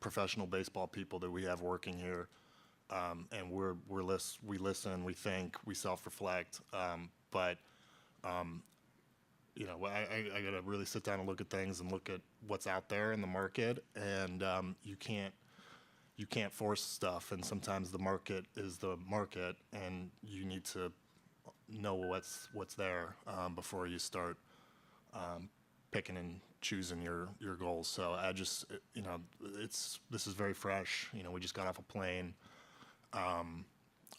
professional baseball people that we have working here, and we listen, we think, we self-reflect, but I got to really sit down and look at things and look at what's out there in the market, and you can't force stuff, and sometimes the market is the market, and you need to know what's there before you start picking and choosing your goals. So I just, this is very fresh. We just got off a plane. I'll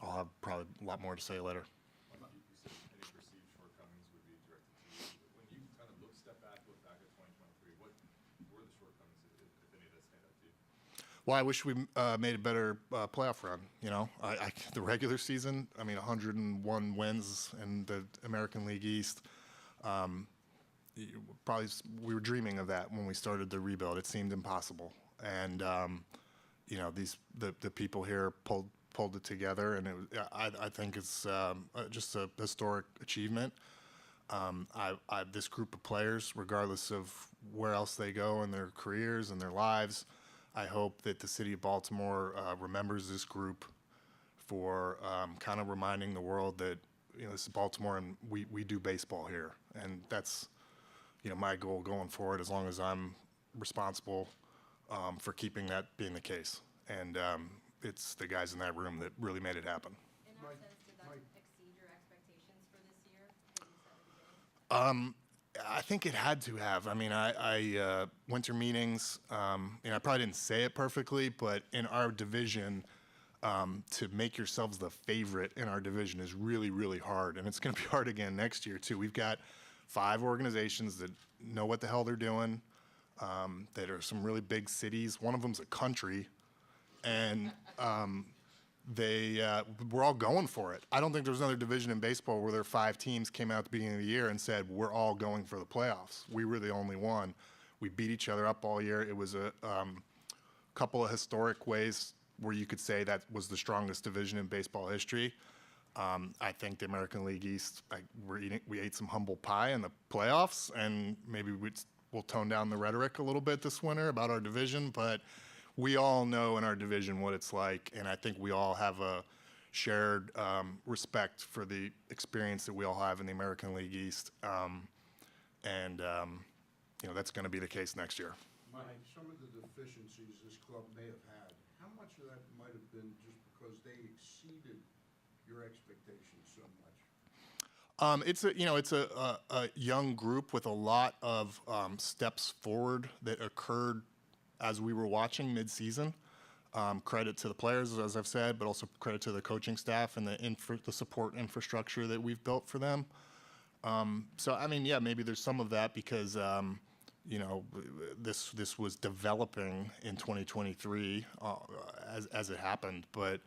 have probably a lot more to say later. You said any perceived shortcomings would be directed to you. When you kind of look back at 2023, what were the shortcomings, if any, that stand out to you? Well, I wish we made a better playoff run. The regular season, 101 wins in the American League East. Probably we were dreaming of that when we started the rebuild. It seemed impossible, and the people here pulled it together, and I think it's just a historic achievement. This group of players, regardless of where else they go in their careers and their lives, I hope that the city of Baltimore remembers this group for kind of reminding the world that this is Baltimore and we do baseball here, and that's my goal going forward, as long as I'm responsible for keeping that being the case. And it's the guys in that room that really made it happen. In that sense, did that exceed your expectations for this year, as you said at the beginning? I think it had to have. I went to meetings, and I probably didn't say it perfectly, but in our division, to make yourselves the favorite in our division is really, really hard. And it's going to be hard again next year, too. We've got 5 organizations that know what the hell they're doing, that are some really big cities. One of them's a country, and we're all going for it. I don't think there's another division in baseball where there are 5 teams came out at the beginning of the year and said, we're all going for the playoffs. We were the only one. We beat each other up all year. It was a couple of historic ways where you could say that was the strongest division in baseball history. I think the American League East, we ate some humble pie in the playoffs, and maybe we'll tone down the rhetoric a little bit this winter about our division, but we all know in our division what it's like, and I think we all have a shared respect for the experience that we all have in the American League East, and that's going to be the case next year. Mike, some of the deficiencies this club may have had, how much of that might have been just because they exceeded your expectations so much? It's a young group with a lot of steps forward that occurred as we were watching mid-season. Credit to the players, as I've said, but also credit to the coaching staff and the support infrastructure that we've built for them. Maybe there's some of that because this was developing in 2023 as it happened, but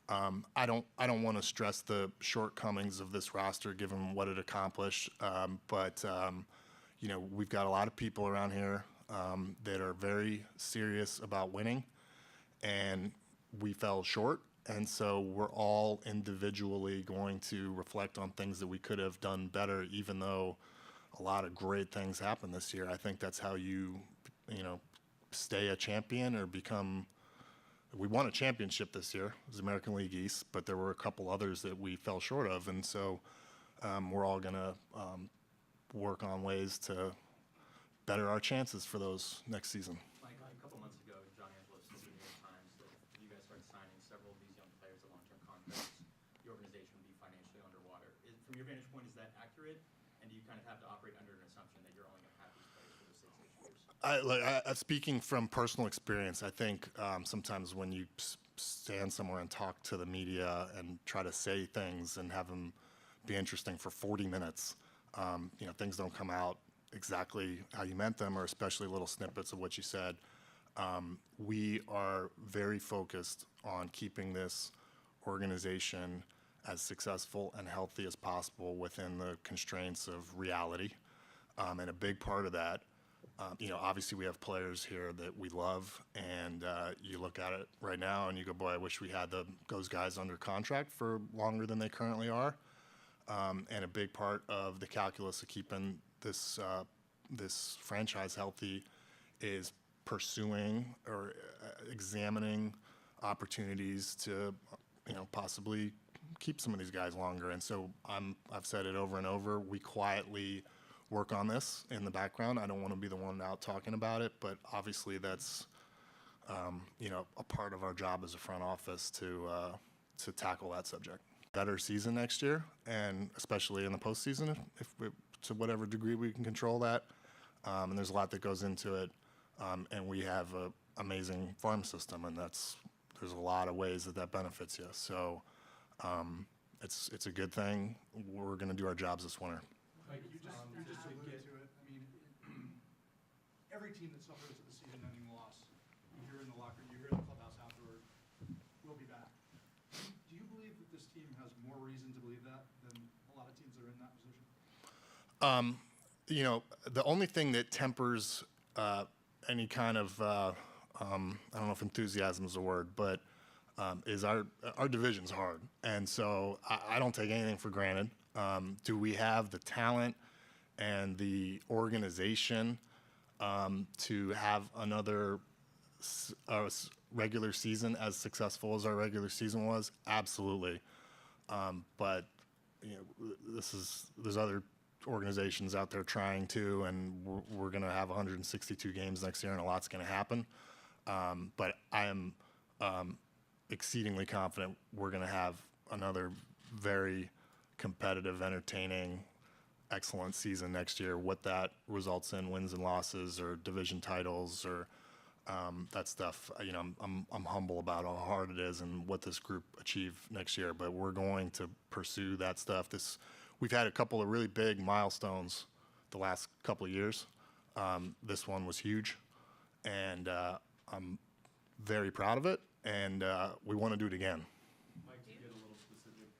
I don't want to stress the shortcomings of this roster given what it accomplished. We've got a lot of people around here that are very serious about winning, and we fell short. And so we're all individually going to reflect on things that we could have done better, even though a lot of great things happened this year. I think that's how you stay a champion or become. We won a championship this year. It was American League East, but there were a couple others that we fell short of, and so we're all going to work on ways to better our chances for those next season. Mike, a couple months ago, John Angelos told the New York Times that if you guys started signing several of these young players to long-term contracts, the organization would be financially underwater. From your vantage point, is that accurate? And do you kind of have to operate under an assumption that you're only going to have these players for the 6 years? Speaking from personal experience, I think sometimes when you stand somewhere and talk to the media and try to say things and have them be interesting for 40 minutes, things don't come out exactly how you meant them, or especially little snippets of what you said. We are very focused on keeping this organization as successful and healthy as possible within the constraints of reality. And a big part of that, obviously we have players here that we love, and you look at it right now and you go, boy, I wish we had those guys under contract for longer than they currently are. And a big part of the calculus of keeping this franchise healthy is pursuing, or examining opportunities to, possibly keep some of these guys longer. And so I've said it over and over. We quietly work on this in the background. I don't want to be the one out talking about it, but obviously that's, a part of our job as a front office to tackle that subject. Better season next year, and especially in the postseason, if we, to whatever degree we can control that. And there's a lot that goes into it. And we have an amazing farm system, and there's a lot of ways that benefits you. So it's a good thing. We're going to do our jobs this winter. Like you just alluded to it. I mean, every team that suffers a season-ending loss, you hear in the locker, you hear in the clubhouse afterward, will be back. Do you believe that this team has more reason to believe that than a lot of teams that are in that position? The only thing that tempers any kind of I don't know if enthusiasm is a word, but is our division's hard, and so I don't take anything for granted. Do we have the talent and the organization to have another regular season as successful as our regular season was? Absolutely. But there's other organizations out there trying to, and we're going to have 162 games next year, and a lot's going to happen. But I am exceedingly confident we're going to have another very competitive, entertaining, excellent season next year. What that results in, wins and losses or division titles or that stuff, I'm humble about how hard it is and what this group achieve next year. But we're going to pursue that stuff. We've had a couple of really big milestones the last couple of years. This one was huge, and I'm very proud of it, and we want to do it again. Mike, to get a little specific,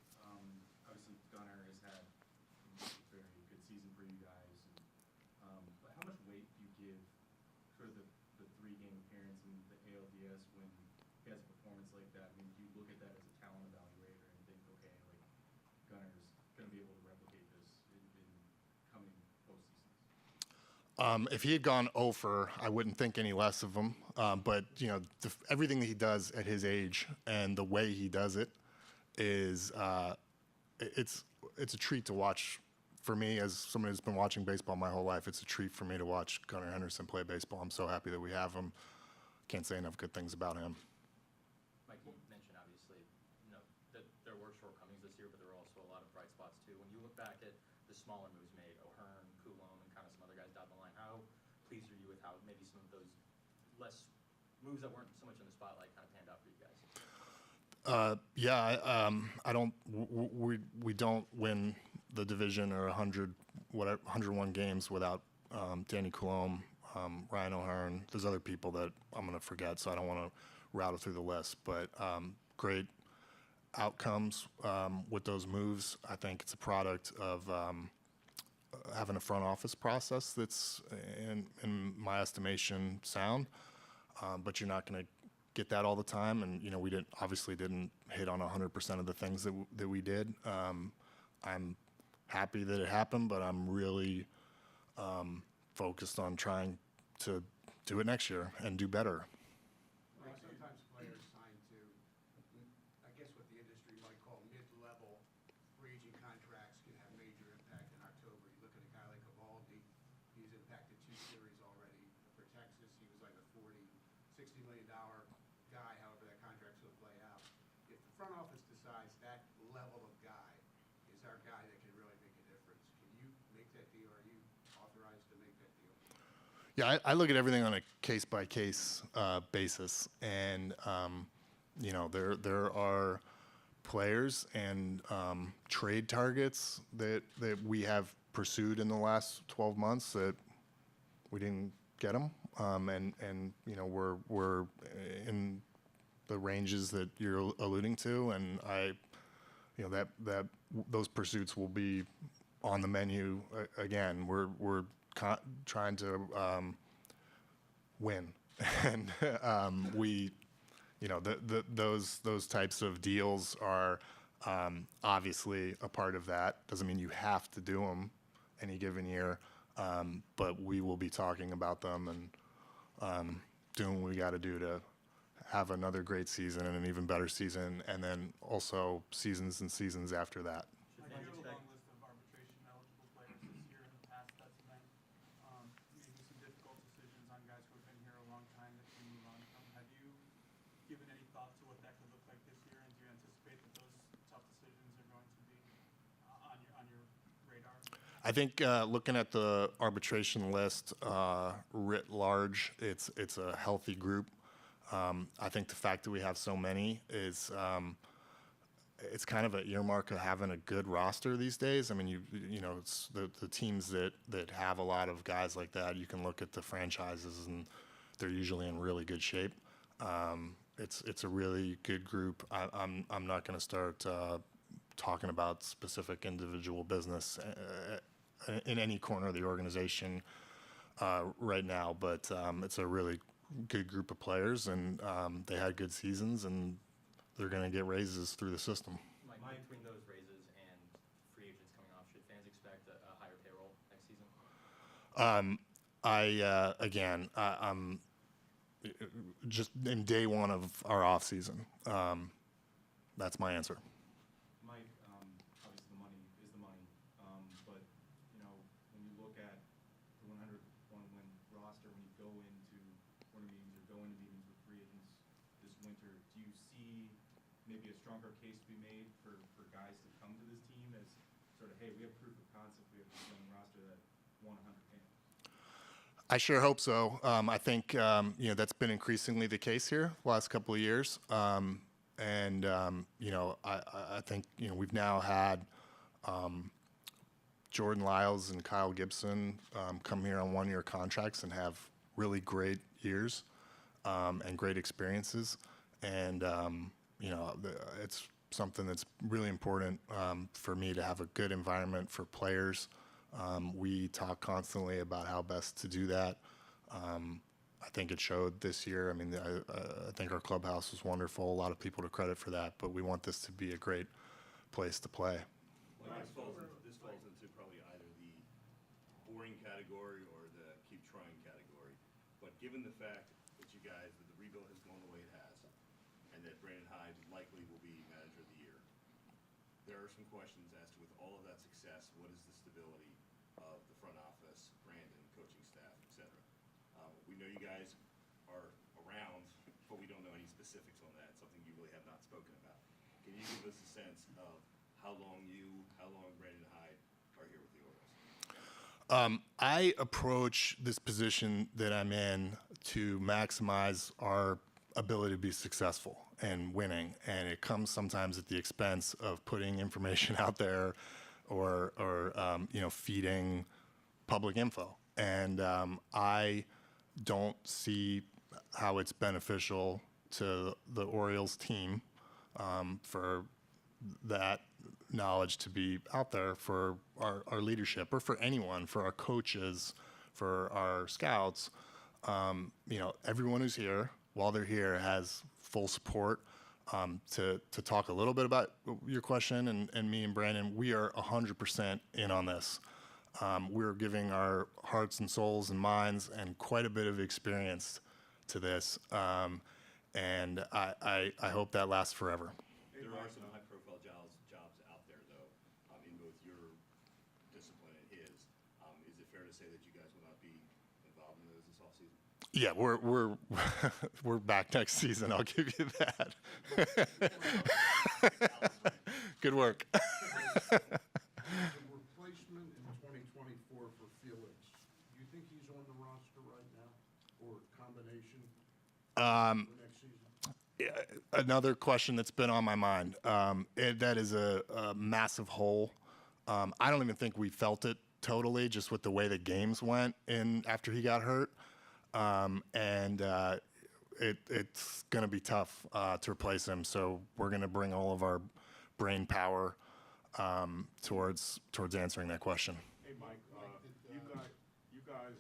obviously Gunnar has had a very good season for you guys. But how much weight do you give sort of the three-game appearance in the ALDS when he has a performance like that? I mean, do you look at that as a talent evaluator and think, okay, like Gunnar's going to be able to replicate this in coming postseasons? If he had gone 0 for, I wouldn't think any less of him. But everything that he does at his age and the way he does it is it's a treat to watch. For me, as somebody who's been watching baseball my whole life, it's a treat for me to watch Gunnar Henderson play baseball. I'm so happy that we have him. Can't say enough good things about him. Mike, you mentioned obviously, that there were shortcomings this year, but there were also a lot of bright spots too. When you look back at the smaller moves made, O'Hearn, Coulomb, and kind of some other guys down the line, how pleased are you with how maybe some of those less moves that weren't so much in the spotlight kind of panned out for you guys? I don't. We don't win the division or 101 games without Danny Coulomb, Ryan O'Hearn. There's other people that I'm going to forget, so I don't want to rattle through the list. But great outcomes with those moves. I think it's a product of having a front office process that's, in my estimation, sound. But you're not going to get that all the time, and we obviously didn't hit on 100% of the things that we did. I'm happy that it happened, but I'm really focused on trying to do it next year and do better. Like sometimes players sign to, I guess what the industry might call mid-level free agent contracts can have major impact in October. You look at a guy like Evaldi, he's impacted 2 series already. For Texas, he was like a $60 million guy, however that contract's going to play out. If the front office decides that level of guy is our guy that can really make a difference, can you make that deal? Are you authorized to make that deal? Yeah, I look at everything on a case-by-case basis, and there are players and trade targets that we have pursued in the last 12 months that we didn't get them, and we're in the ranges that you're alluding to, and that those pursuits will be on the menu again. We're trying to win, and those types of deals are obviously a part of that. Doesn't mean you have to do them any given year, but we will be talking about them and doing what we got to do to have another great season and an even better season, and then also seasons and seasons after that. Should I fans do have a expect, long list of arbitration eligible players this year in the past that's been, making some difficult decisions on guys who have been here a long time that can move on from. Have you given any thought to what that could look like this year, and do you anticipate that those tough decisions are going to be on your radar? I think looking at the arbitration list writ large, it's a healthy group. I think the fact that we have so many is it's kind of an earmark of having a good roster these days. I mean, you know, it's the teams that have a lot of guys like that. You can look at the franchises, and they're usually in really good shape. It's a really good group. I'm not going to start talking about specific individual business in any corner of the organization right now, but it's a really good group of players, and they had good seasons, and they're going to get raises through the system. Mike, between those raises and free agents coming off, should fans expect a higher payroll next season? I'm just in day one of our off season. That's my answer. Mike, obviously the money is the money, but you know, when you look at the 101 win roster, when you go into one of meetings or go into meetings with free agents this winter, do you see maybe a stronger case to be made for guys to come to this team as sort of, hey, we have proof of concept, we have this young roster that won 100 games? I sure hope so. I think you know, that's been increasingly the case here the last couple of years, and you know, I think, you know, we've now had Jordan Lyles and Kyle Gibson come here on one-year contracts and have really great years and great experiences, and you know, it's something that's really important for me to have a good environment for players. We talk constantly about how best to do that. I think it showed this year. I mean, I think our clubhouse was wonderful. A lot of people to credit for that, but we want this to be a great place to play. Well, this falls into probably either the boring category or the keep trying category. But given the fact that you guys, that the rebuild has gone the way it has, and that Brandon Hyde likely will be manager of the year, there are some questions as to, with all of that success, what is the stability of the front office, Brandon, coaching staff, et cetera? We know you guys are around, but we don't know any specifics on that, something you really have not spoken about. Can you give us a sense of how long Brandon Hyde are here with the Orioles? I approach this position that I'm in to maximize our ability to be successful and winning, and it comes sometimes at the expense of putting information out there or you know, feeding public info. And I don't see how it's beneficial to the Orioles team for that knowledge to be out there for our leadership, or for anyone, for our coaches, for our scouts. You know, everyone who's here, while they're here, has full support. To talk a little bit about your question and me and Brandon, we are 100% in on this. We're giving our hearts and souls and minds and quite a bit of experience to this, and I hope that lasts forever. There are some high-profile jobs out there, though, in both your discipline and his. Is it fair to say that you guys will not be involved in those this offseason? Yeah, we're back next season. I'll give you that. Good work. The replacement in 2024 for Felix, do you think he's on the roster right now, or combination for next season? Another question that's been on my mind. That is a massive hole. I don't even think we felt it totally, just with the way the games went in after he got hurt. It's going to be tough to replace him. So we're going to bring all of our brain power towards answering that question. Hey, Mike, you guys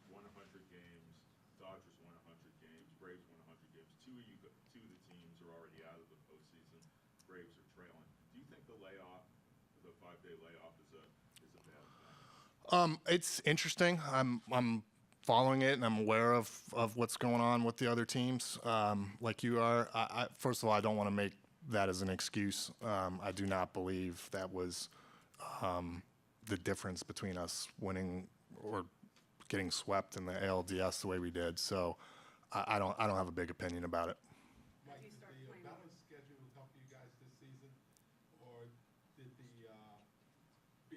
won 100 games, Dodgers won 100 games, Braves won 100 games. Two of the teams are already out of the postseason. Braves are trailing. Do you think the 5-day layoff is a bad thing? It's interesting. I'm following it and I'm aware of what's going on with the other teams, like you are. First of all, I don't want to make that as an excuse. I do not believe that was the difference between us winning or getting swept in the ALDS the way we did. So I don't have a big opinion about it. As you start Did the playing. balance schedule help you guys this season, or did the be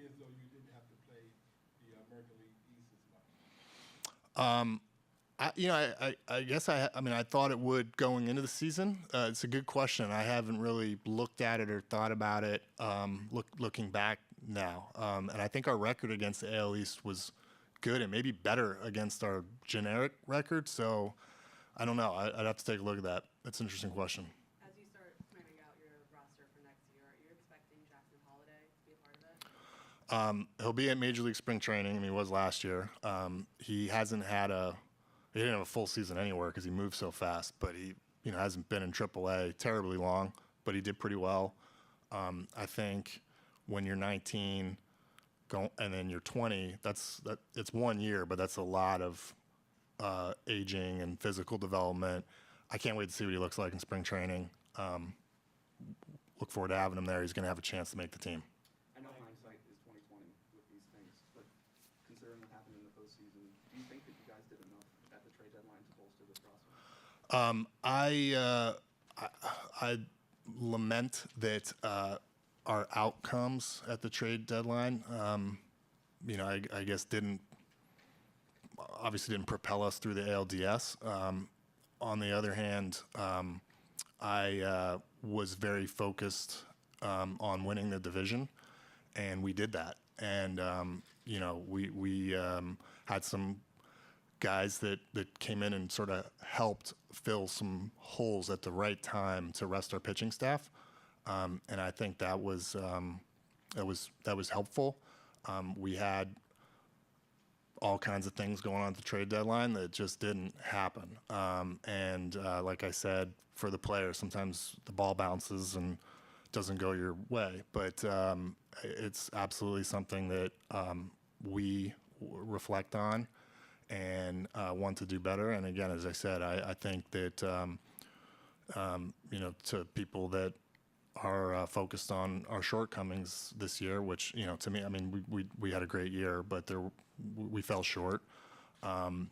as though you didn't have to play the American League East as much? I guess I mean, I thought it would going into the season. It's a good question. I haven't really looked at it or thought about it looking back now. And I think our record against the AL East was good and maybe better against our generic record. So I don't know. I'd have to take a look at that. That's an interesting question. As you start planning out your roster for next year, are you expecting Jackson Holiday to be a part of it? He'll be at Major League Spring Training. I mean, he was last year. He didn't have a full season anywhere because he moved so fast, but he hasn't been in AAA terribly long, but he did pretty well. I think when you're 19 and then you're 20, it's 1 year, but that's a lot of aging and physical development. I can't wait to see what he looks like in spring training. Look forward to having him there. He's going to have a chance to make the team. I know hindsight is 20/20 with these things, but considering what happened in the postseason, do you think that you guys did enough at the trade deadline to bolster this roster? I lament that our outcomes at the trade deadline, I guess obviously didn't propel us through the ALDS. On the other hand, I was very focused on winning the division, and we did that. And we had some guys that came in and sort of helped fill some holes at the right time to rest our pitching staff, and I think that was helpful. We had all kinds of things going on at the trade deadline that just didn't happen. And like I said, for the players, sometimes the ball bounces and doesn't go your way. But it's absolutely something that we reflect on and want to do better. And again, as I said, I think that to people that are focused on our shortcomings this year, which to me, I mean, we had a great year, but we fell short.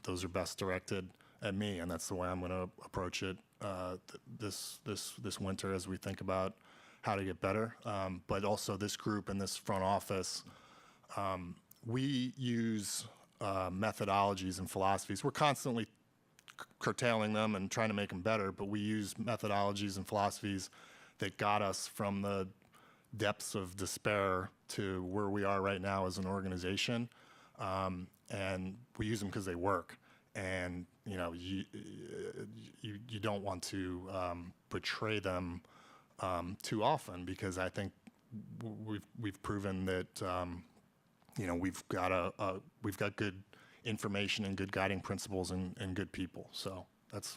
Those are best directed at me, and that's the way I'm going to approach it this winter as we think about how to get better. But also this group and this front office, we use methodologies and philosophies. We're constantly curtailing them and trying to make them better, but we use methodologies and philosophies that got us from the depths of despair to where we are right now as an organization. And we use them because they work. And you don't want to betray them too often, because I think we've proven that we've got good information and good guiding principles and good people. So that's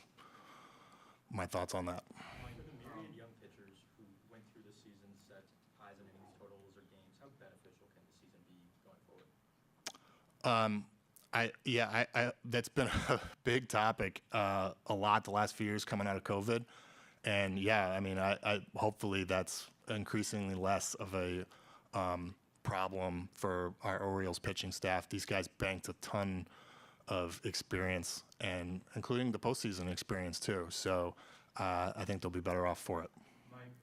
my thoughts on that. Mike, with the myriad young pitchers who went through the season, set highs in innings totals or games, how beneficial can the season be going forward? That's been a big topic a lot the last few years coming out of COVID. And I mean, I hopefully that's increasingly less of a problem for our Orioles pitching staff. These guys banked a ton of experience, and including the postseason experience too. So I think they'll be better off for it. Mike,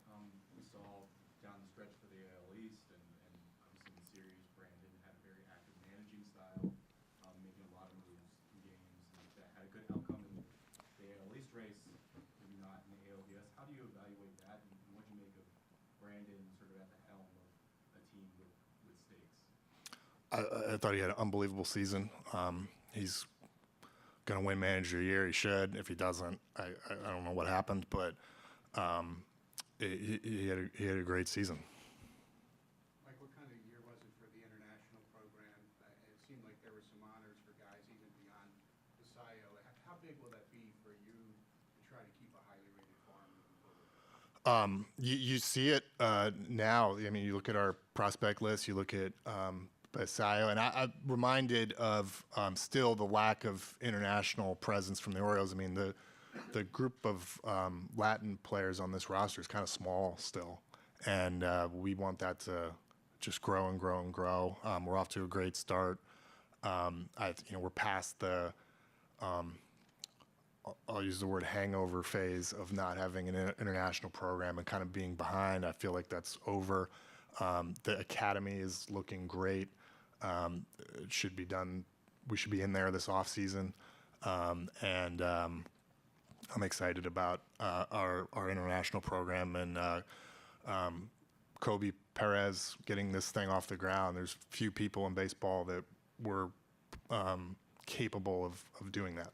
we saw down the stretch for the AL East, and obviously in the series, Brandon had a very active managing style, making a lot of moves in games, and that had a good outcome in the AL East race, maybe not in the ALDS. How do you evaluate that, and what do you make of Brandon sort of at the helm of a team with stakes? I thought he had an unbelievable season. He's going to win Manager of the Year. He should. If he doesn't, I don't know what happened, but he had a great season. Mike, what kind of year was it for the international program? It seemed like there were some honors for guys even beyond the SIO. How big will that be for you to try to keep a highly rated farm moving forward? You see it now. I mean, you look at our prospect list. You look at Basayo, and I'm reminded of still the lack of international presence from the Orioles. I mean, the group of Latin players on this roster is kind of small still, and we want that to just grow and grow and grow. We're off to a great start. We're past the I'll use the word hangover phase of not having an international program and kind of being behind. I feel like that's over. The academy is looking great. It should be done. We should be in there this offseason. And I'm excited about our international program and Kobe Perez getting this thing off the ground. There's few people in baseball that were capable of doing that.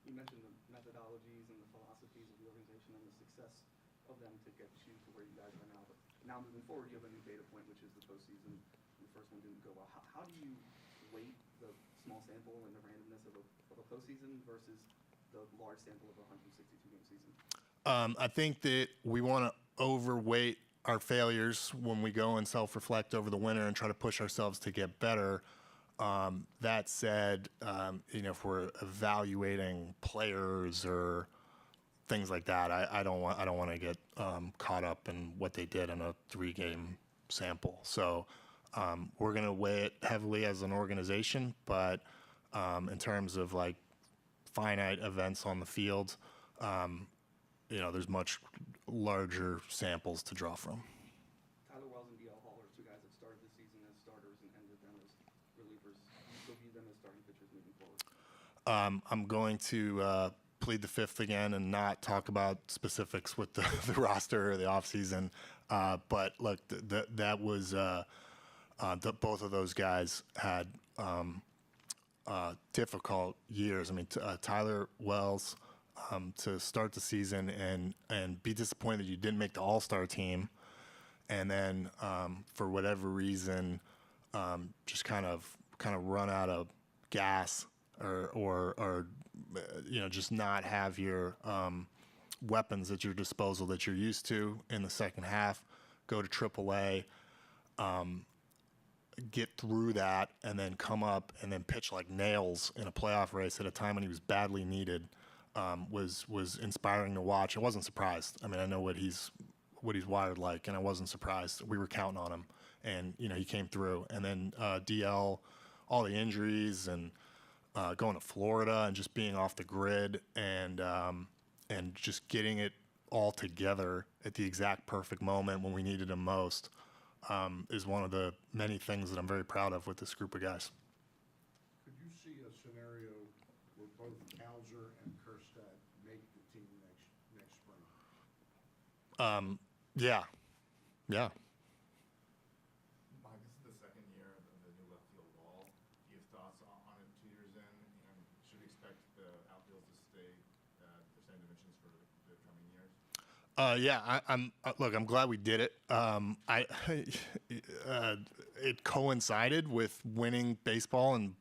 You mentioned the methodologies and the philosophies of the organization and the success of them to get you to where you guys are now. But now moving forward, you have a new data point, which is the postseason. The first one didn't go well. How do you weight the small sample and the randomness of a postseason versus the large sample of a 162-game season? I think that we want to overweight our failures when we go and self-reflect over the winter and try to push ourselves to get better. That said, if we're evaluating players or things like that, I don't want to get caught up in what they did in a 3-game sample. So we're going to weigh it heavily as an organization, but in terms of like finite events on the field, there's much larger samples to draw from. Tyler Wells and DL Hall are two guys that started the season as starters and ended them as relievers. Do you still view them as starting pitchers moving forward? I'm going to plead the fifth again and not talk about specifics with the roster or the offseason. But look, that was both of those guys had difficult years. I mean, Tyler Wells to start the season and be disappointed that you didn't make the All-Star team, and then for whatever reason just kind of run out of gas or just not have your weapons at your disposal that you're used to in the second half, go to AAA, get through that, and then come up and then pitch like nails in a playoff race at a time when he was badly needed was inspiring to watch. I wasn't surprised. I mean, I know what he's wired like, and I wasn't surprised. We were counting on him, and he came through. And then DL, all the injuries and going to Florida and just being off the grid and just getting it all together at the exact perfect moment when we needed him most is one of the many things that I'm very proud of with this group of guys. Could you see a scenario where both Hauser and Kerstad make the team next spring? Yeah. Mike, this is the second year of the new left field wall. Do you have thoughts on it 2 years in? And should we expect the outfield to stay the same dimensions for the coming years? I'm glad we did it. It coincided with winning baseball in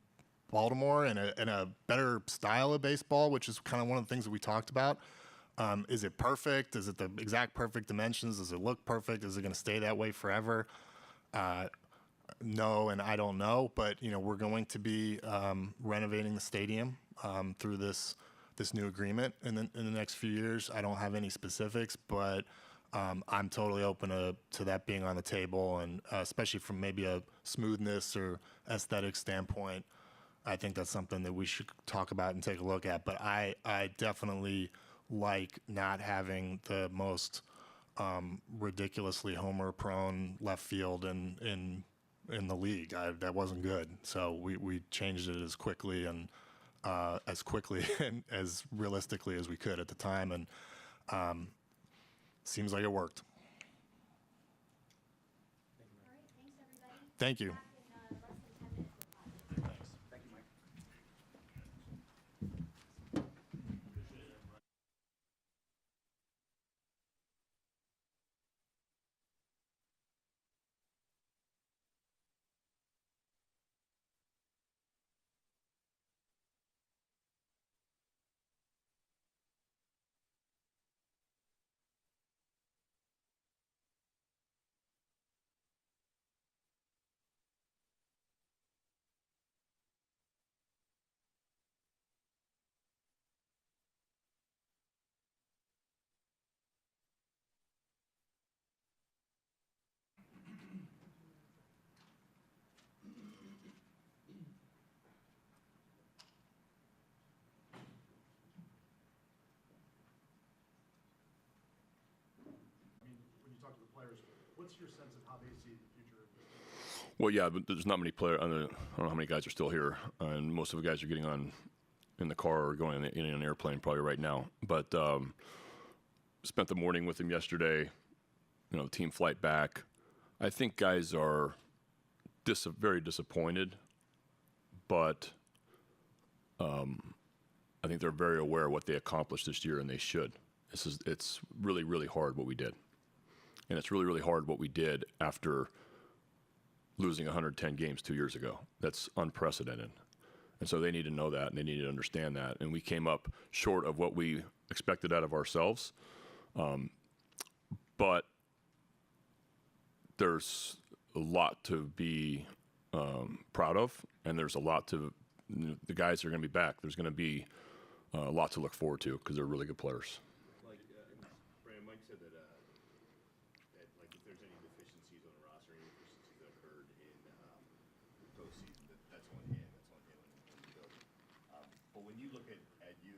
Baltimore and a better style of baseball, which is kind of one of the things that we talked about. Is it perfect? Is it the exact perfect dimensions? Does it look perfect? Is it going to stay that way forever? No, and I don't know. But we're going to be renovating the stadium through this new agreement in the next few years. I don't have any specifics, but I'm totally open to that being on the table, and especially from maybe a smoothness or aesthetic standpoint, I think that's something that we should talk about and take a look at. But I definitely like not having the most ridiculously homer-prone left field in the league. That wasn't good, so we changed it as quickly and as realistically as we could at the time, and seems like it worked. All right, thanks everybody. Thank you. Back in less than 10 minutes with Hyde. Thank you, Mike. What's your sense of how they see the future of this team? Well, yeah, but there's not many players. I don't know how many guys are still here, and most of the guys are getting on in the car or going in an airplane probably right now. But spent the morning with him yesterday. You know, the team flight back. I think guys are very disappointed, but I think they're very aware of what they accomplished this year, and they should. It's really, really hard what we did. And it's really, really hard what we did after losing 110 games 2 years ago. That's unprecedented. And so they need to know that, and they need to understand that. And we came up short of what we expected out of ourselves. But there's a lot to be proud of, and there's a lot to the guys are going to be back. There's going to be a lot to look forward to because they're really good players. Like, Brandon, Mike said that, that like if there's any deficiencies on the roster, any deficiencies that occurred in the postseason, that's on him. That's on him and the building. But when you look at you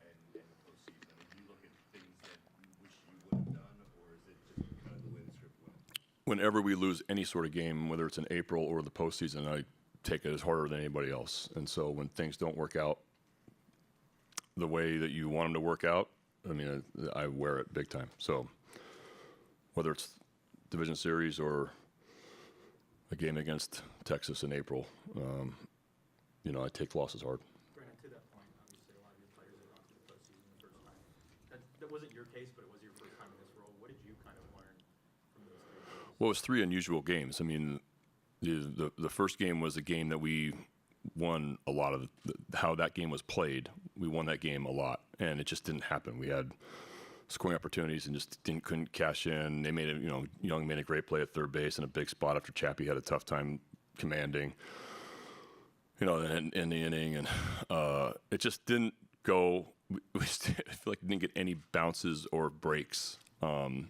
and the postseason, I mean, do you look at things that you wish you would have done, or is it just kind of the way the script went? Whenever we lose any sort of game, whether it's in April or the postseason, I take it as harder than anybody else. And so when things don't work out the way that you want them to work out, I mean, I wear it big time. So whether it's division series or a game against Texas in April, you know, I take losses hard. Brandon, to that point, obviously a lot of your players have gone to the postseason the first time. That wasn't your case, but it was your first time in this role. What did you kind of learn from those 3 games? Well, it was 3 unusual games. I mean, the first game was a game that we won a lot of how that game was played. We won that game a lot, and it just didn't happen. We had scoring opportunities and just couldn't cash in. They made Young made a great play at third base in a big spot after Chappie had a tough time commanding, you know, in the inning, and it just didn't go. I feel like we didn't get any bounces or breaks, and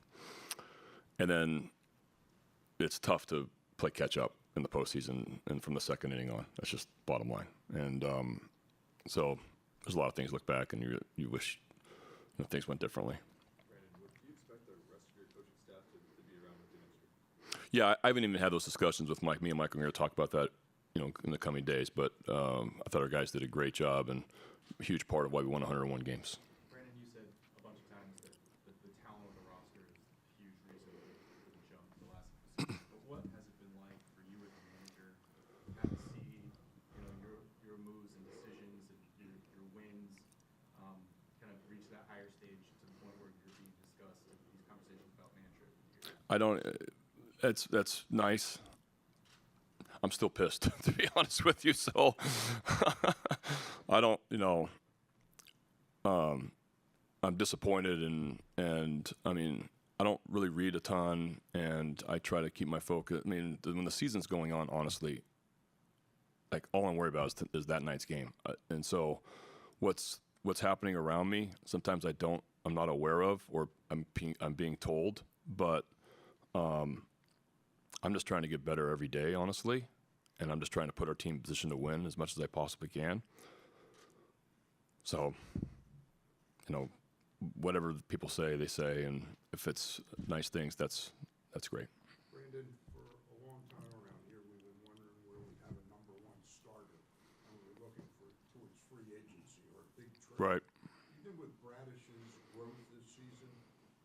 then it's tough to play catch up in the postseason and from the second inning on. That's just bottom line. And so there's a lot of things to look back and you wish things went differently. Brandon, do you expect the rest of your coaching staff to be around with you next year? Yeah, I haven't even had those discussions with Mike. Me and Mike are going to talk about that, you know, in the coming days. But I thought our guys did a great job and a huge part of why we won 101 games. Brandon, you said a bunch of times that the talent on the roster is a huge reason for the jump the last season. But what has it been like for you as a manager to kind of see, you know, your moves and decisions and your wins kind of reach that higher stage to the point where you're being discussed in these conversations about manager? I don't. That's nice. I'm still pissed, to be honest with you. So I don't, you know. I'm disappointed, and I mean, I don't really read a ton, and I try to keep my focus. I mean, when the season's going on, honestly, like all I'm worried about is that night's game, and so what's happening around me, sometimes I'm not aware of, or I'm being told, but I'm just trying to get better every day, honestly, and I'm just trying to put our team in position to win as much as I possibly can. So, you know, whatever people say, they say, and if it's nice things, that's great. Brandon, for a long time around here, we've been wondering where we have a number 1 starter, and we were looking towards free agency or a big trade. Right. Even with Bradish's growth this season,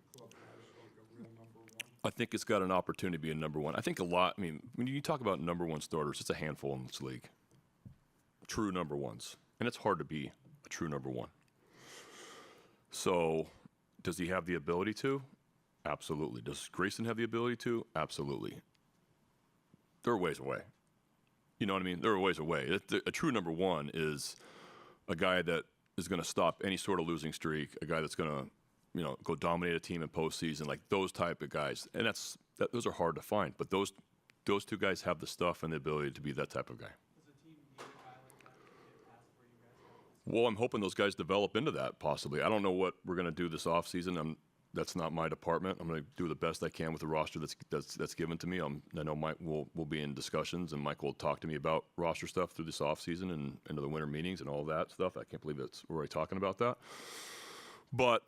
the club has like a real number 1. I think it's got an opportunity to be a number 1. I think a lot. I mean, when you talk about number 1 starters, it's a handful in this league. True number 1s, and it's hard to be a true number 1. So, does he have the ability to? Absolutely. Does Grayson have the ability to? Absolutely. They're ways away. You know what I mean? They're ways away. A true number 1 is a guy that is going to stop any sort of losing streak, a guy that's going to, you know, go dominate a team in postseason, like those type of guys. And those are hard to find, but those 2 guys have the stuff and the ability to be that type of guy. Does the team need a guy like that to get past where you guys are? Well, I'm hoping those guys develop into that possibly. I don't know what we're going to do this offseason. That's not my department. I'm going to do the best I can with the roster that's given to me. I know Mike will be in discussions, and Mike will talk to me about roster stuff through this offseason and into the winter meetings and all that stuff. I can't believe we're already talking about that. But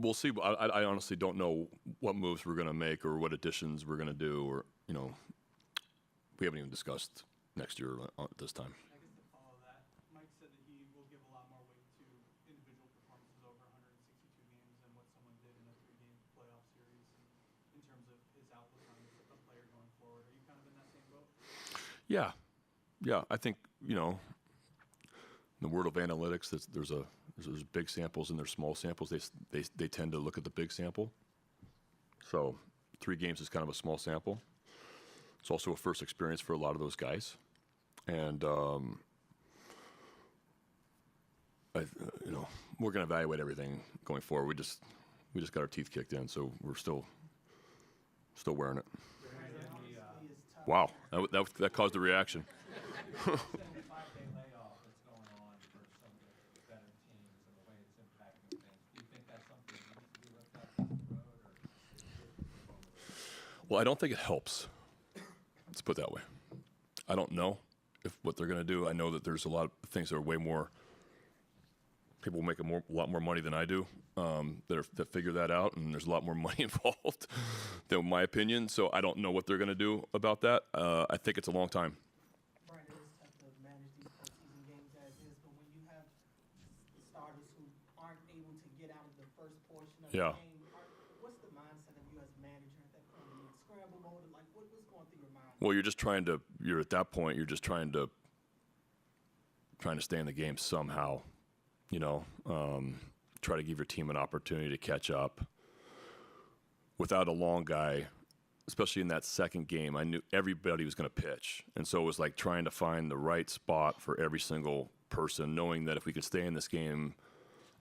we'll see. I honestly don't know what moves we're going to make or what additions we're going to do, or we haven't even discussed next year at this time. I guess to follow that, Mike said that he will give a lot more weight to individual performances over 162 games than what someone did in a 3-game playoff series in terms of his outlook on a player going forward. Are you kind of in that same boat? Yeah. I think in the world of analytics, there's big samples and there's small samples. They tend to look at the big sample. So 3 games is kind of a small sample. It's also a first experience for a lot of those guys, and we're going to evaluate everything going forward. We just got our teeth kicked in, so we're still wearing it. Wow, that caused a reaction. The 5-day layoff that's going on for some of the better teams and the way it's impacting things. Do you think that's something that needs to be looked at down the road, or? Well, I don't think it helps. Let's put it that way. I don't know what they're going to do. I know that there's a lot of things that are way more. People make a lot more money than I do that figure that out, and there's a lot more money involved than my opinion. So I don't know what they're going to do about that. I think it's a long time. Brian, it is tough to manage these postseason games as is, but when you have starters who aren't able to get out of the first portion of the game, what's the mindset of you as a manager at that point? Are you in scramble mode? Like, what's going through your mind? Well, you're at that point, you're just trying to stay in the game somehow. Try to give your team an opportunity to catch up. Without a long guy, especially in that second game, I knew everybody was going to pitch. And so it was like trying to find the right spot for every single person, knowing that if we could stay in this game,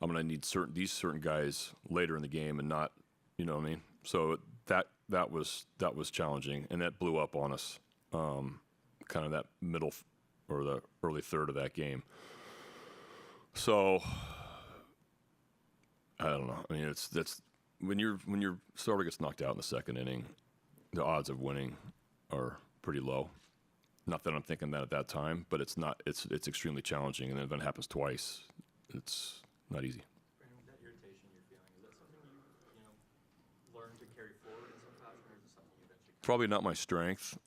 I'm going to need these certain guys later in the game and not, you know what I mean? So that was challenging, and that blew up on us, kind of that middle or the early third of that game. So I don't know. I mean, that's when your starter gets knocked out in the second inning, the odds of winning are pretty low. Not that I'm thinking that at that time, but it's not. It's extremely challenging, and then if it happens twice, it's not easy. Brandon, with that irritation you're feeling, is that something you learn to carry forward in some fashion, or is it something you eventually? Probably not my strength.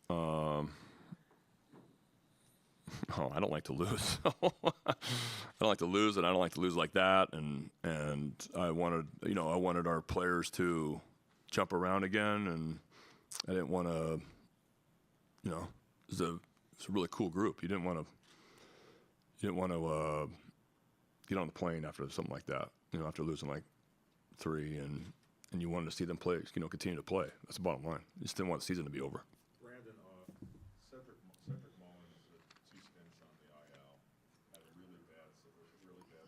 I don't like to lose. I don't like to lose, and I don't like to lose like that. And I wanted our players to jump around again, and I didn't want to. It's a really cool group. You didn't want to get on the plane after something like that. After losing like 3, and you wanted to see them play. Continue to play. That's the bottom line. You just didn't want the season to be over. Brandon, Cedric Mullins had 2 stints on the IL, had a really bad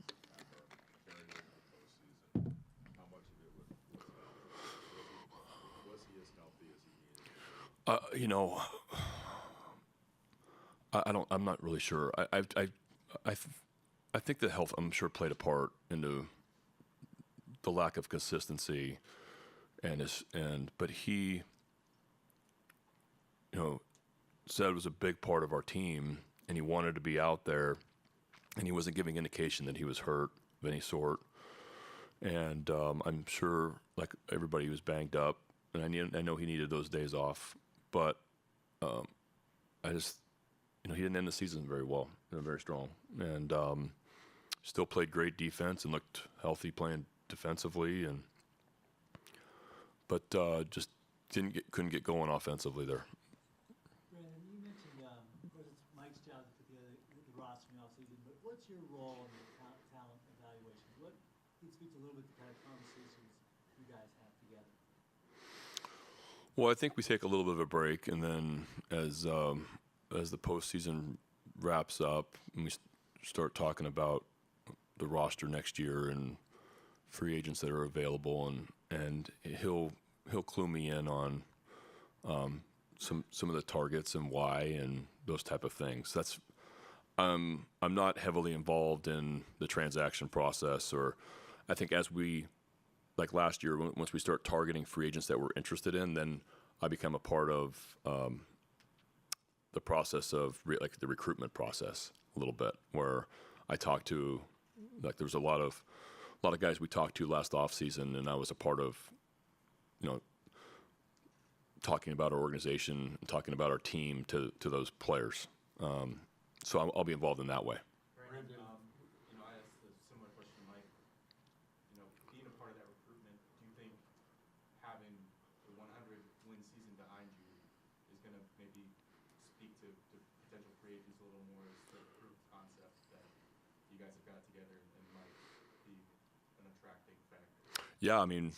September, carried over the postseason. How much of it was he as healthy as he needed? I'm not really sure. I think the health, I'm sure, played a part into the lack of consistency, but he, said it was a big part of our team, and he wanted to be out there, and he wasn't giving indication that he was hurt of any sort. And I'm sure, like everybody, was banged up, and I know he needed those days off, but he didn't end the season very well, very strong, and still played great defense and looked healthy playing defensively, but just couldn't get going offensively there. Brandon, you mentioned, of course, it's Mike's job to put together the roster in the offseason, but what's your role in the talent evaluation? Can you speak a little bit to the kind of conversations you guys have together? Well, I think we take a little bit of a break, and then as the postseason wraps up, and we start talking about the roster next year and free agents that are available, and he'll clue me in on some of the targets and why and those type of things. That's I'm not heavily involved in the transaction process, or I think as we, like last year, once we start targeting free agents that we're interested in, then I become a part of the process of the recruitment process a little bit, where I talk to, there's a lot of a lot of guys we talked to last offseason, and I was a part of, talking about our organization and talking about our team to those players. So I'll be involved in that way. Brandon, I asked a similar question to Mike. Being a part of that recruitment, do you think having the 100-win season behind you is going to maybe speak to potential free agents a little more as the proof of concept that you guys have got together and might be an attracting factor? Yeah, I mean,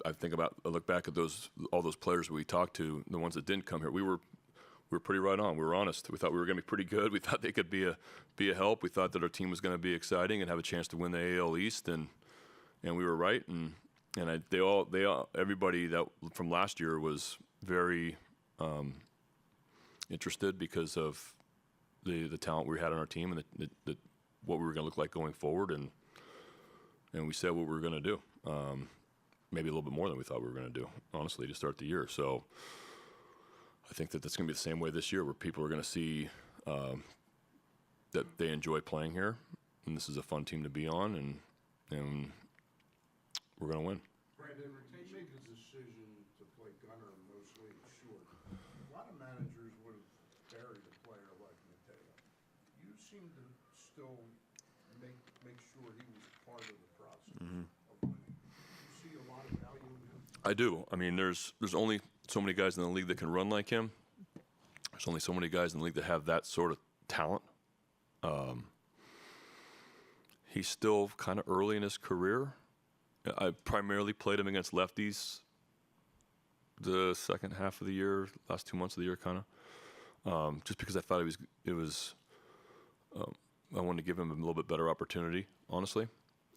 I look back at all those players we talked to, the ones that didn't come here. We were pretty right on. We were honest. We thought we were going to be pretty good. We thought they could be a help. We thought that our team was going to be exciting and have a chance to win the AL East, and we were right. And everybody that from last year was very interested because of the talent we had on our team and what we were going to look like going forward. And we said what we were going to do. Maybe a little bit more than we thought we were going to do, honestly, to start the year. So I think that that's going to be the same way this year, where people are going to see that they enjoy playing here, and this is a fun team to be on, and we're going to win. Brandon, they make a decision to play gunner mostly short. A lot of managers would have buried a player like Mateo. You seem to still make sure he was part of the process of winning. You see a lot of value in him? I do. I mean, there's only so many guys in the league that can run like him. There's only so many guys in the league that have that sort of talent. He's still kind of early in his career. I primarily played him against lefties the second half of the year, last 2 months of the year, kind of, just because I thought I wanted to give him a little bit better opportunity, honestly.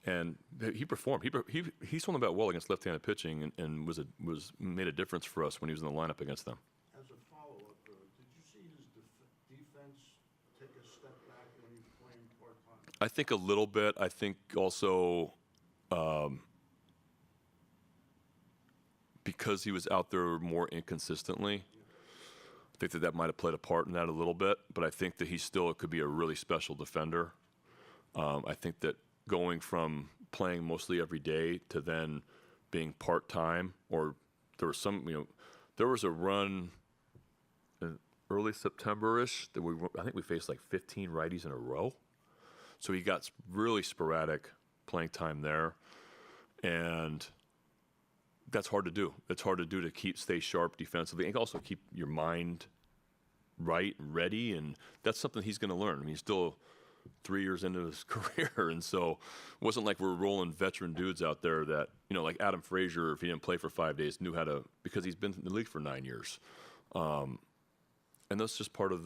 And he performed. He swung the bat well against left-handed pitching, and made a difference for us when he was in the lineup against them. As a follow-up, did you see his defense take a step back when he was playing part-time? I think a little bit. I think also because he was out there more inconsistently, I think that might have played a part in that a little bit. But I think that he still could be a really special defender. I think that going from playing mostly every day to then being part-time, or there was a run in early September-ish that I think we faced like 15 righties in a row. So he got really sporadic playing time there, and that's hard to do. It's hard to do to stay sharp defensively and also keep your mind right and ready, and that's something he's going to learn. I mean, he's still 3 years into his career, and so it wasn't like we're rolling veteran dudes out there that, like Adam Frazier, if he didn't play for 5 days, knew how to, because he's been in the league for 9 years. And that's just part of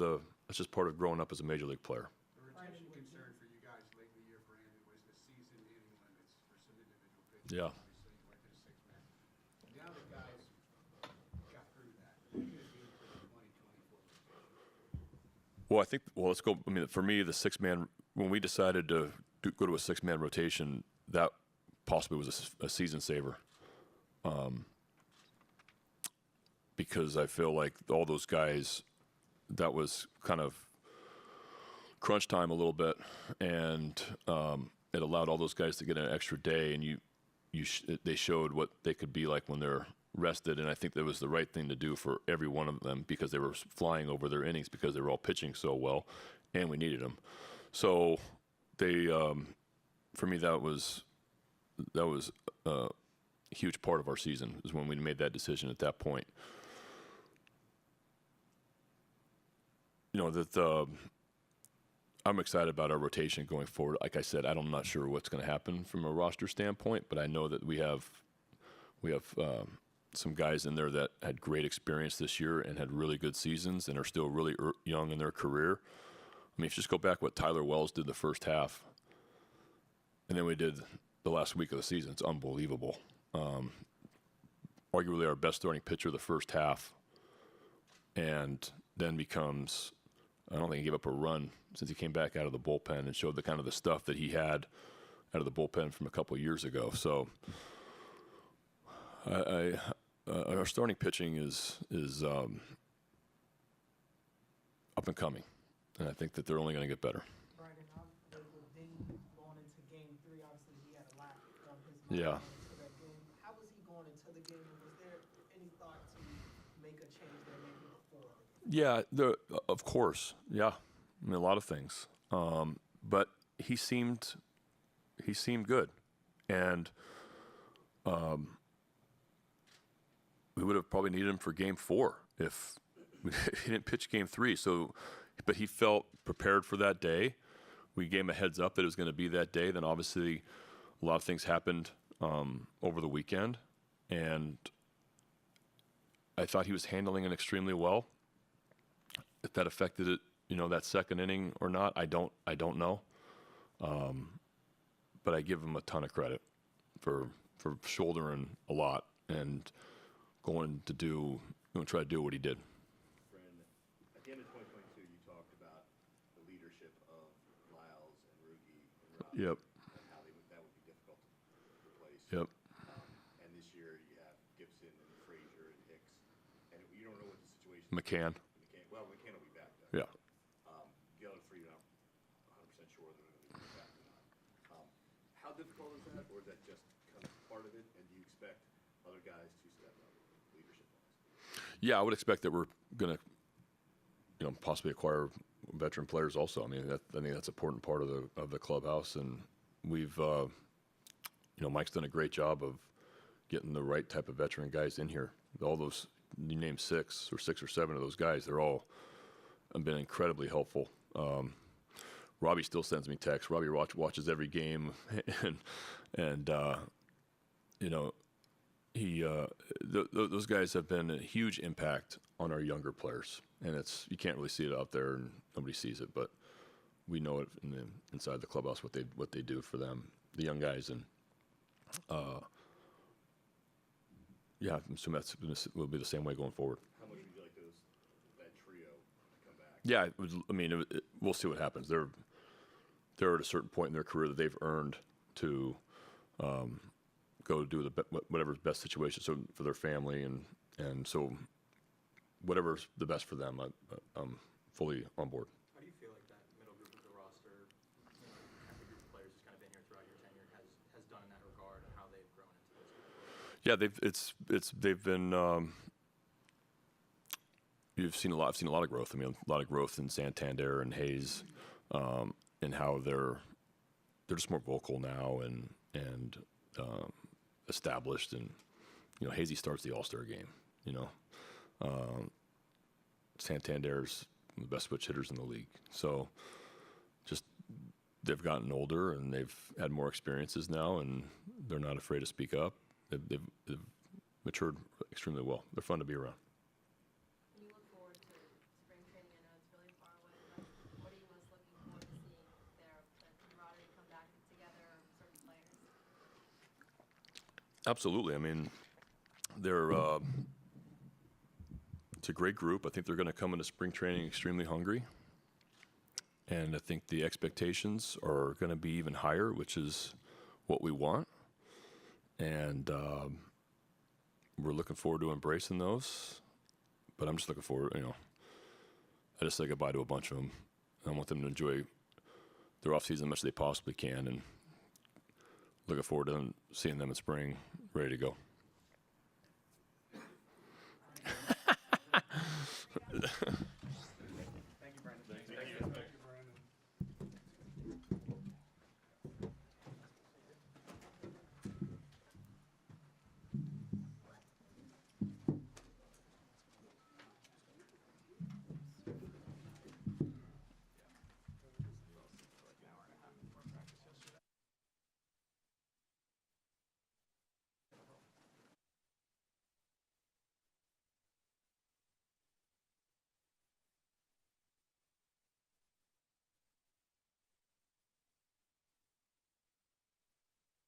growing up as a major league player. The retention concern for you guys late in the year, Brandon, was the season inning limits for some individual pitchers. Yeah. Obviously, you went to the six-man. Now the guys got through that. What are you going to do for the 2024 rotation? Well, let's go. I mean, for me, the six-man, when we decided to go to a six-man rotation, that possibly was a season saver. Because I feel like all those guys, that was kind of crunch time a little bit, and it allowed all those guys to get an extra day, and they showed what they could be like when they're rested, and I think that was the right thing to do for every one of them, because they were flying over their innings because they were all pitching so well, and we needed them. So they, for me, that was a huge part of our season, is when we made that decision at that point. I'm excited about our rotation going forward. Like I said, I'm not sure what's going to happen from a roster standpoint, but I know that we have some guys in there that had great experience this year and had really good seasons and are still really young in their career. I mean, if you just go back what Tyler Wells did the first half, and then we did the last week of the season, it's unbelievable. Arguably our best starting pitcher the first half, and then becomes, I don't think he gave up a run since he came back out of the bullpen and showed the kind of the stuff that he had out of the bullpen from a couple of years ago. So our starting pitching is up and coming, and I think that they're only going to get better. Brandon, with Dean going into Game 3, obviously he had a lot of his Yeah. mind into that game. How was he going into the game, and was there any thought to make a change there maybe before? Yeah, of course. Yeah, I mean, a lot of things. But he seemed good, and we would have probably needed him for Game 4 if he didn't pitch Game 3. So, but he felt prepared for that day. We gave him a heads up that it was going to be that day. Then obviously, a lot of things happened over the weekend, and I thought he was handling it extremely well. If that affected it, that second inning or not, I don't know. But I give him a ton of credit for shouldering a lot and going to try to do what he did. Brandon, at the end of 2022, you talked about the leadership of Lyles and Rugi and Robbie. Yep. And how that would be difficult to replace. Yep. And this year you have Gibson and Frazier and Hicks, and you don't know what the situation is. McCann. McCann will be back though. Yeah. The other three, you're not 100% sure they're going to be back or not. How difficult is that, or is that just kind of part of it, and do you expect other guys to step up leadership-wise? Yeah, I would expect that we're going to, possibly acquire veteran players also. I mean, I think that's an important part of the clubhouse, and we've, Mike's done a great job of getting the right type of veteran guys in here. All those, you name six or seven of those guys, they're all have been incredibly helpful. Robbie still sends me texts. Robbie watches every game, and those guys have been a huge impact on our younger players, and you can't really see it out there, and nobody sees it, but we know it inside the clubhouse what they do for them, the young guys, and yeah, I'm assuming will be the same way going forward. How much would you like that trio to come back? Yeah, we'll see what happens. They're at a certain point in their career that they've earned to go do whatever's best situation for their family, and so whatever's the best for them, I'm fully on board. How do you feel like that middle group of the roster, half the group of players who's kind of been here throughout your tenure, has done in that regard, and how they've grown into this? Yeah, they've been. I've seen a lot of growth. I mean, a lot of growth in Santander and Hayes, and how they're just more vocal now and established. And Hazy starts the All-Star game. Santander's the best switch hitters in the league. So, just they've gotten older and they've had more experiences now, and they're not afraid to speak up. They've matured extremely well. They're fun to be around. When you look forward to spring training, I know it's really far away, but what are you most looking forward to seeing there? The camaraderie come back together, certain players? Absolutely. I mean, it's a great group. I think they're going to come into spring training extremely hungry. And I think the expectations are going to be even higher, which is what we want. And we're looking forward to embracing those. But I'm just looking forward, I just say goodbye to a bunch of them. I want them to enjoy their offseason as much as they possibly can. And looking forward to seeing them in spring ready to go.